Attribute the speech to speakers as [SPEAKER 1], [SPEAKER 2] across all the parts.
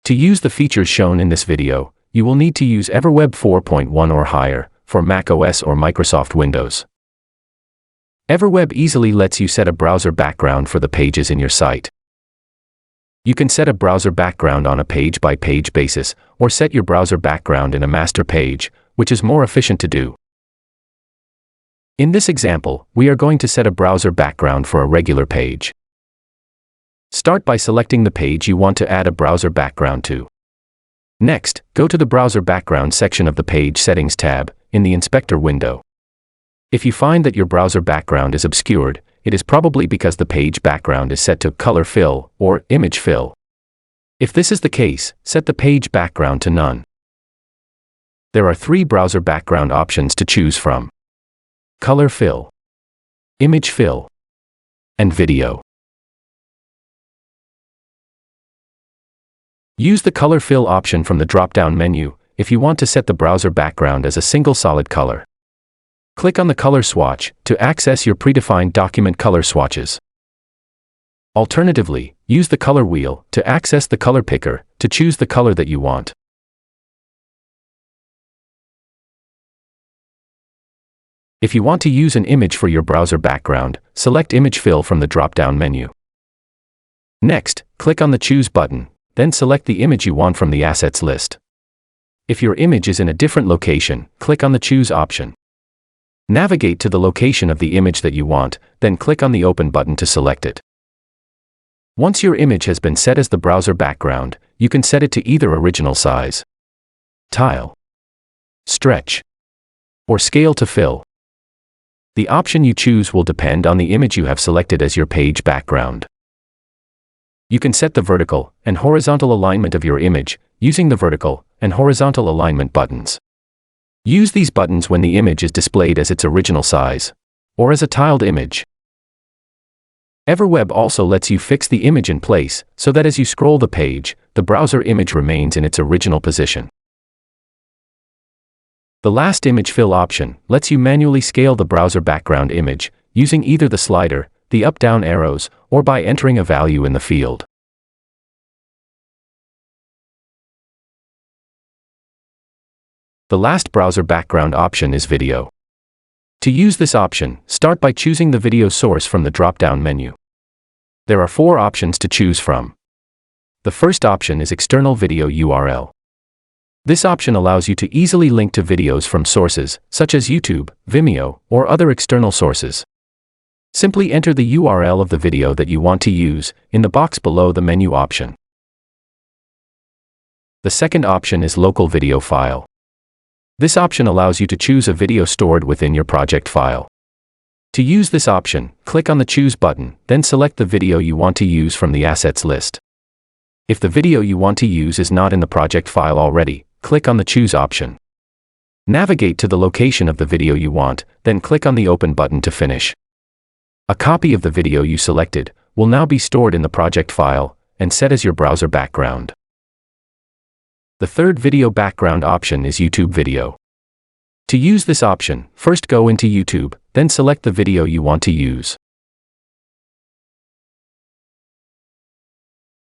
[SPEAKER 1] To use the features shown in this video, you will need to use EverWeb 4.1 or higher for macOS or Microsoft Windows. EverWeb easily lets you set a browser background for the pages in your site. You can set a browser background on a page-by-page basis, or set your browser background in a master page, which is more efficient to do. In this example, we are going to set a browser background for a regular page. Start by selecting the page you want to add a browser background to. Next, go to the Browser Background section of the Page Settings tab in the Inspector window. If you find that your browser background is obscured, it is probably because the page background is set to Color Fill or Image Fill. If this is the case, set the page background to None. There are 3 browser background options to choose from: Color Fill, Image Fill, and Video. Use the Color Fill option from the drop-down menu if you want to set the browser background as a single solid color. Click on the color swatch to access your predefined document color swatches. Alternatively, use the color wheel to access the color picker to choose the color that you want. If you want to use an image for your browser background, select Image Fill from the drop-down menu. Next, click on the Choose button, then select the image you want from the assets list. If your image is in a different location, click on the Choose option. Navigate to the location of the image that you want, then click on the Open button to select it. Once your image has been set as the browser background, you can set it to either original size, tile, stretch, or scale to fill. The option you choose will depend on the image you have selected as your page background. You can set the vertical and horizontal alignment of your image using the vertical and horizontal alignment buttons. Use these buttons when the image is displayed as its original size, or as a tiled image. EverWeb also lets you fix the image in place so that as you scroll the page, the browser image remains in its original position. The last Image Fill option lets you manually scale the browser background image using either the slider, the up-down arrows, or by entering a value in the field. The last browser background option is Video. To use this option, start by choosing the video source from the drop-down menu. There are 4 options to choose from. The first option is External Video URL. This option allows you to easily link to videos from sources such as YouTube, Vimeo, or other external sources. Simply enter the URL of the video that you want to use in the box below the menu option. The second option is Local Video File. This option allows you to choose a video stored within your project file. To use this option, click on the Choose button, then select the video you want to use from the assets list. If the video you want to use is not in the project file already, click on the Choose option. Navigate to the location of the video you want, then click on the Open button to finish. A copy of the video you selected will now be stored in the project file and set as your browser background. The third video background option is YouTube Video. To use this option, first go into YouTube, then select the video you want to use.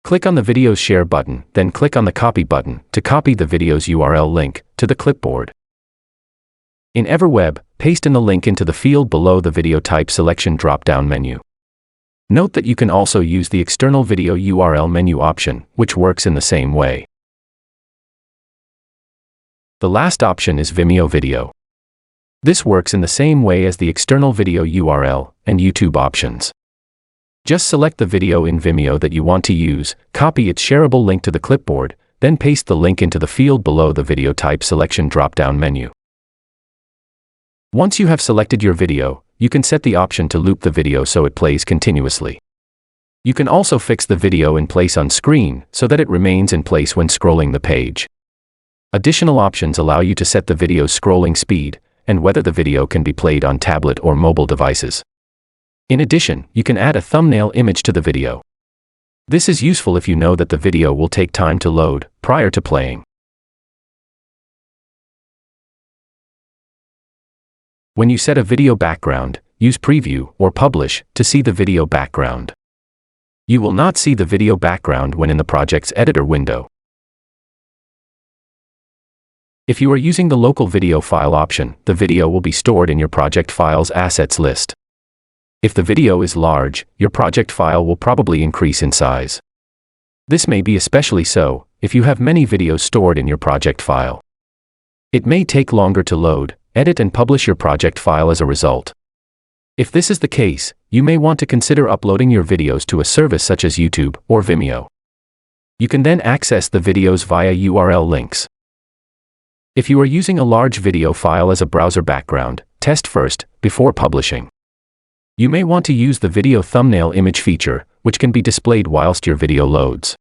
[SPEAKER 1] Click on the Videos Share button, then click on the Copy button to copy the video's URL link to the clipboard. In EverWeb, paste in the link into the field below the Video Type Selection drop-down menu. Note that you can also use the External Video URL menu option, which works in the same way. The last option is Vimeo Video. This works in the same way as the External Video URL and YouTube options. Just select the video in Vimeo that you want to use, copy its shareable link to the clipboard, then paste the link into the field below the Video Type Selection drop-down menu. Once you have selected your video, you can set the option to loop the video so it plays continuously. You can also fix the video in place on screen so that it remains in place when scrolling the page. Additional options allow you to set the video's scrolling speed and whether the video can be played on tablet or mobile devices. In addition, you can add a thumbnail image to the video. This is useful if you know that the video will take time to load prior to playing. When you set a video background, use Preview or Publish to see the video background. You will not see the video background when in the project's editor window. If you are using the local video file option, the video will be stored in your project file's assets list. If the video is large, your project file will probably increase in size. This may be especially so if you have many videos stored in your project file. It may take longer to load, edit and publish your project file as a result. If this is the case, you may want to consider uploading your videos to a service such as YouTube or Vimeo. You can then access the videos via URL links. If you are using a large video file as a browser background, test first before publishing. You may want to use the video thumbnail image feature, which can be displayed whilst your video loads.